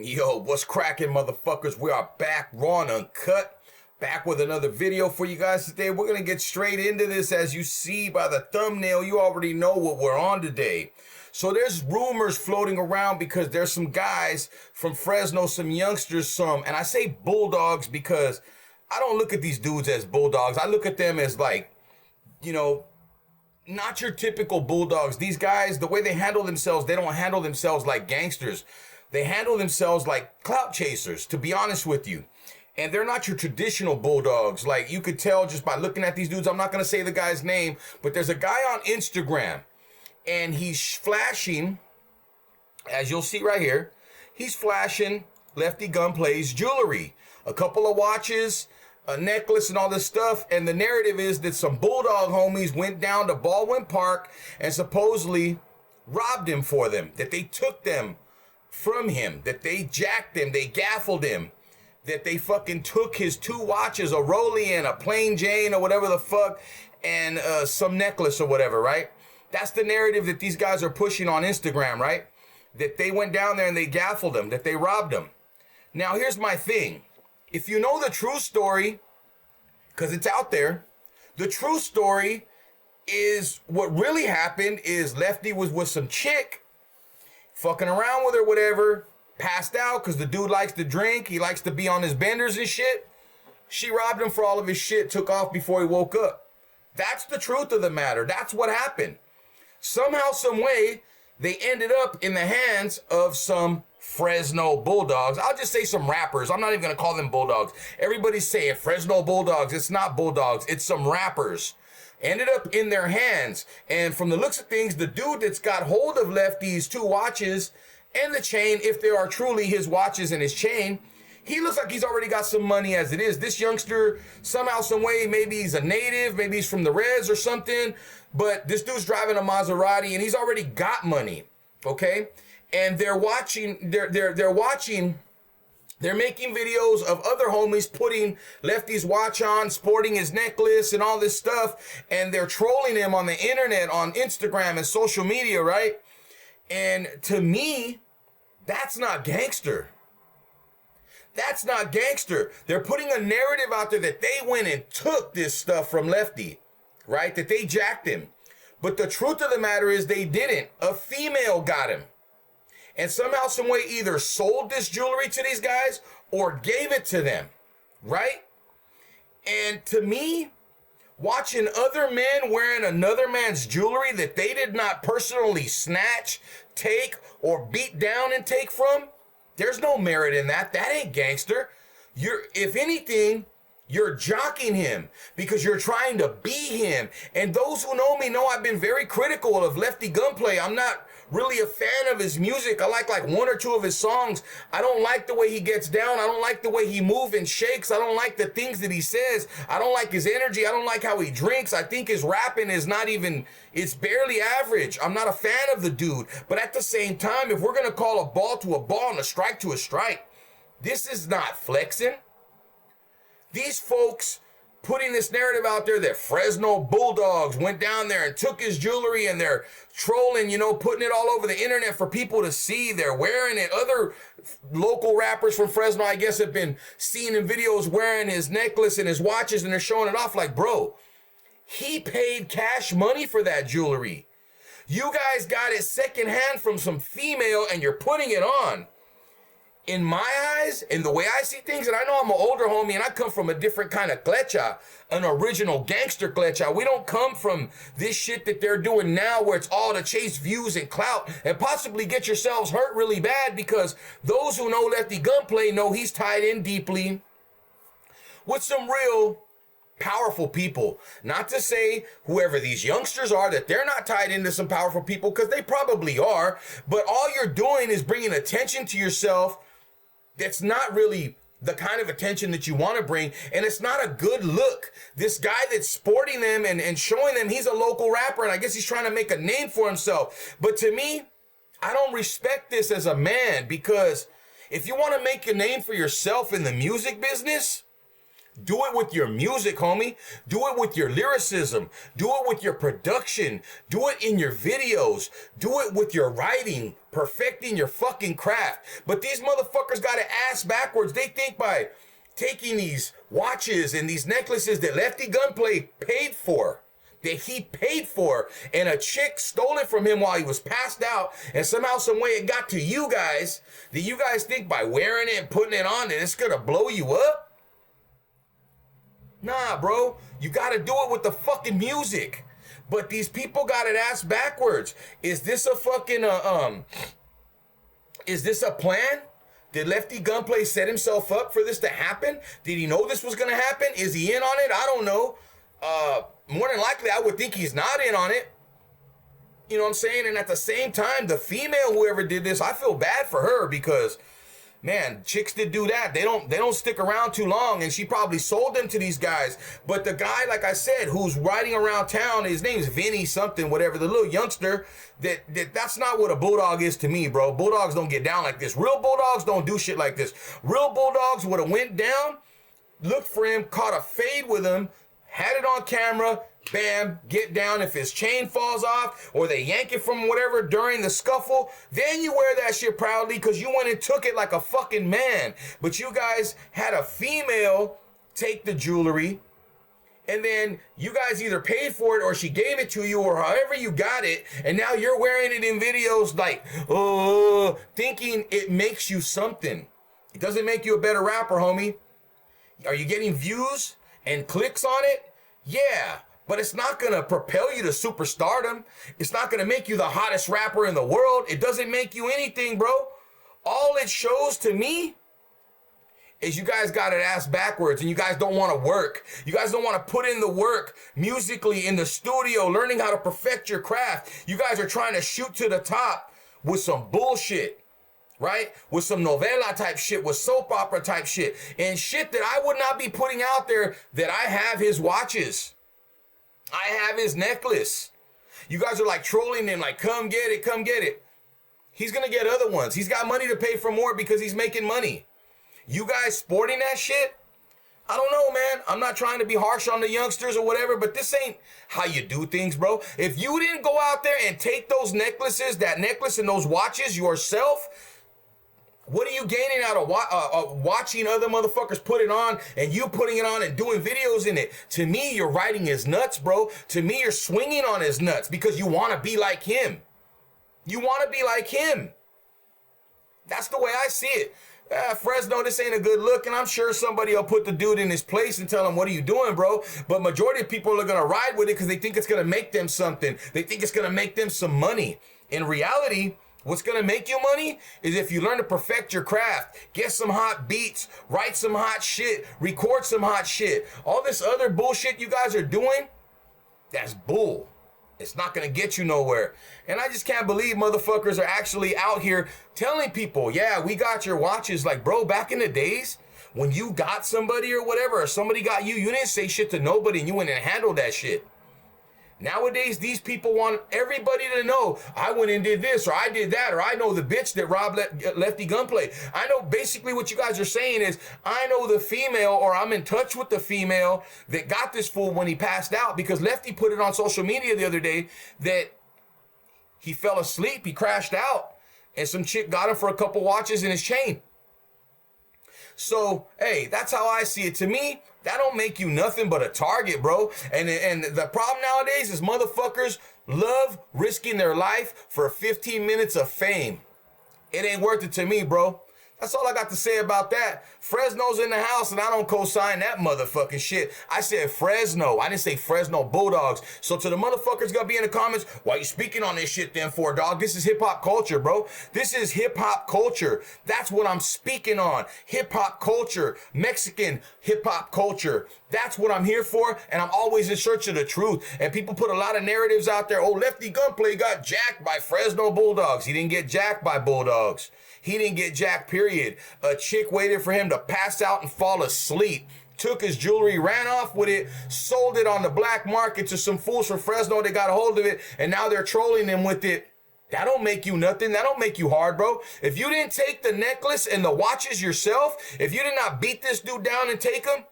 Yo, what's cracking, motherfuckers? We are back, raw and uncut, back with another video for you guys today. We're going to get straight into this. As you see by the thumbnail, you already know what we're on today. So there's rumors floating around because there's some guys from Fresno, some youngsters, and I say Bulldogs because I don't look at these dudes as Bulldogs. I look at them as like, not your typical Bulldogs. These guys, the way they handle themselves, they don't handle themselves like gangsters. They handle themselves like clout chasers, to be honest with you. And they're not your traditional Bulldogs. Like, you could tell just by looking at these dudes. I'm not going to say the guy's name, but there's a guy on Instagram, and he's flashing, as you'll see right here, he's flashing Lefty Gunplay's jewelry. A couple of watches, a necklace, and all this stuff. And the narrative is that some Bulldog homies went down to Baldwin Park and supposedly robbed him for them, that they took them from him, that they jacked him, they gaffled him, that they fucking took his 2 watches, a Rollie and a plain Jane or whatever the fuck, and some necklace or whatever, right? That's the narrative that these guys are pushing on Instagram, right? That they went down there and they gaffled him, that they robbed him. Now, here's my thing. If you know the true story, because it's out there, the true story is what really happened is Lefty was with some chick, fucking around with her, whatever, passed out because the dude likes to drink. He likes to be on his benders and shit. She robbed him for all of his shit, took off before he woke up. That's the truth of the matter. That's what happened. Somehow, some way, they ended up in the hands of some Fresno Bulldogs. I'll just say some rappers. I'm not even going to call them Bulldogs. Everybody's saying Fresno Bulldogs. It's not Bulldogs. It's some rappers. Ended up in their hands. And from the looks of things, the dude that's got hold of Lefty's 2 watches and the chain, if they are truly his watches and his chain, he looks like he's already got some money as it is. This youngster, somehow, some way, maybe he's a native, maybe he's from the res or something, but this dude's driving a Maserati and he's already got money, okay? And they're watching, they're making videos of other homies putting Lefty's watch on, sporting his necklace and all this stuff. And they're trolling him on the internet, on Instagram and social media, right? And to me, that's not gangster. That's not gangster. They're putting a narrative out there that they went and took this stuff from Lefty, right? That they jacked him. But the truth of the matter is they didn't. A female got him. And somehow, some way, either sold this jewelry to these guys or gave it to them, right? And to me, watching other men wearing another man's jewelry that they did not personally snatch, take, or beat down and take from, there's no merit in that. That ain't gangster. If anything, you're jocking him because you're trying to be him. And those who know me know I've been very critical of Lefty Gunplay. I'm not really a fan of his music. I like 1 or 2 of his songs. I don't like the way he gets down. I don't like the way he moves and shakes. I don't like the things that he says. I don't like his energy. I don't like how he drinks. I think his rapping is it's barely average. I'm not a fan of the dude. But at the same time, if we're going to call a ball to a ball and a strike to a strike, this is not flexing. These folks putting this narrative out there that Fresno Bulldogs went down there and took his jewelry, and they're trolling, putting it all over the internet for people to see. They're wearing it. Other local rappers from Fresno, I guess, have been seen in videos wearing his necklace and his watches, and they're showing it off like, bro, he paid cash money for that jewelry. You guys got it secondhand from some female, and you're putting it on. In my eyes, and the way I see things, and I know I'm an older homie and I come from a different kind of clecha, an original gangster clecha. We don't come from this shit that they're doing now where it's all to chase views and clout and possibly get yourselves hurt really bad, because those who know Lefty Gunplay know he's tied in deeply with some real powerful people. Not to say whoever these youngsters are that they're not tied into some powerful people, because they probably are, but all you're doing is bringing attention to yourself. That's not really the kind of attention that you want to bring, and it's not a good look. This guy that's sporting them and showing them he's a local rapper, and I guess he's trying to make a name for himself. But to me, I don't respect this as a man, because if you want to make a name for yourself in the music business, Do it with your music, homie. Do it with your lyricism. Do it with your production. Do it in your videos. Do it with your writing, perfecting your fucking craft. But these motherfuckers got it ass backwards. They think by taking these watches and these necklaces that Lefty Gunplay paid for, that he paid for, and a chick stole it from him while he was passed out, and somehow, some way it got to you guys, that you guys think by wearing it and putting it on that it's gonna blow you up? Nah, bro, you gotta do it with the fucking music. But these people got it ass backwards. Is this a fucking, is this a plan? Did Lefty Gunplay set himself up for this to happen? Did he know this was gonna happen? Is he in on it? I don't know. More than likely, I would think he's not in on it. You know what I'm saying? And at the same time, the female, whoever did this, I feel bad for her because, man, chicks that do that, they don't stick around too long, and she probably sold them to these guys. But the guy, like I said, who's riding around town, his name's Vinny something, whatever, the little youngster, that's not what a bulldog is to me, bro. Bulldogs don't get down like this. Real bulldogs don't do shit like this. Real bulldogs would have went down, looked for him, caught a fade with him, had it on camera, bam, get down. If his chain falls off or they yank it from whatever during the scuffle, then you wear that shit proudly because you went and took it like a fucking man. But you guys had a female take the jewelry, and then you guys either paid for it or she gave it to you or however you got it, and now you're wearing it in videos like, oh, thinking it makes you something. It doesn't make you a better rapper, homie. Are you getting views and clicks on it? Yeah, but it's not gonna propel you to superstardom. It's not gonna make you the hottest rapper in the world. It doesn't make you anything, bro. All it shows to me is you guys got it ass backwards and you guys don't want to work. You guys don't want to put in the work musically in the studio, learning how to perfect your craft. You guys are trying to shoot to the top with some bullshit, right? With some novela type shit, with soap opera type shit, and shit that I would not be putting out there, that I have his watches. I have his necklace. You guys are like trolling him, like, come get it, come get it. He's gonna get other ones. He's got money to pay for more because he's making money. You guys sporting that shit? I don't know, man. I'm not trying to be harsh on the youngsters or whatever, but this ain't how you do things, bro. If you didn't go out there and take those necklaces, that necklace and those watches yourself, what are you gaining out of watching other motherfuckers put it on and you putting it on and doing videos in it? To me, you're riding his nuts, bro. To me, you're swinging on his nuts because you want to be like him. You want to be like him. That's the way I see it. Fresno, this ain't a good look, and I'm sure somebody will put the dude in his place and tell him, what are you doing, bro? But majority of people are going to ride with it because they think it's going to make them something. They think it's going to make them some money. In reality, what's going to make you money is if you learn to perfect your craft, get some hot beats, write some hot shit, record some hot shit. All this other bullshit you guys are doing, that's bull. It's not going to get you nowhere. And I just can't believe motherfuckers are actually out here telling people, yeah, we got your watches. Like, bro, back in the days when you got somebody or whatever, or somebody got you, you didn't say shit to nobody and you went and handled that shit. Nowadays, these people want everybody to know, I went and did this, or I did that, or I know the bitch that robbed Lefty Gunplay. I know basically what you guys are saying is, I know the female, or I'm in touch with the female that got this fool when he passed out, because Lefty put it on social media the other day that he fell asleep, he crashed out, and some chick got him for a couple watches and his chain. So, hey, that's how I see it. To me, that don't make you nothing but a target, bro. And the problem nowadays is motherfuckers love risking their life for 15 minutes of fame. It ain't worth it to me, bro. That's all I got to say about that. Fresno's in the house, and I don't co-sign that motherfucking shit. I said Fresno. I didn't say Fresno Bulldogs. So to the motherfuckers gonna be in the comments, why you speaking on this shit then for, dog? This is hip-hop culture, bro. This is hip-hop culture. That's what I'm speaking on. Hip-hop culture. Mexican hip-hop culture. That's what I'm here for, and I'm always in search of the truth. And people put a lot of narratives out there. Oh, Lefty Gunplay got jacked by Fresno Bulldogs. He didn't get jacked by Bulldogs. He didn't get jacked, period. A chick waited for him to pass out and fall asleep, took his jewelry, ran off with it, sold it on the black market to some fools from Fresno that got a hold of it, and now they're trolling him with it. That don't make you nothing. That don't make you hard, bro. If you didn't take the necklace and the watches yourself, if you did not beat this dude down and take them,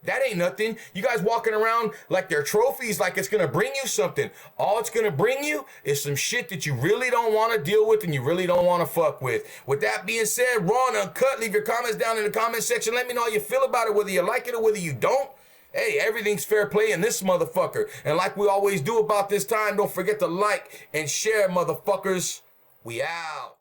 That ain't nothing. You guys walking around like they're trophies, like it's gonna bring you something. All it's gonna bring you is some shit that you really don't want to deal with and you really don't want to fuck with. With that being said, Raw and Uncut, leave your comments down in the comment section. Let me know how you feel about it, whether you like it or whether you don't. Hey, everything's fair play in this motherfucker. And like we always do about this time, don't forget to like and share, motherfuckers. We out.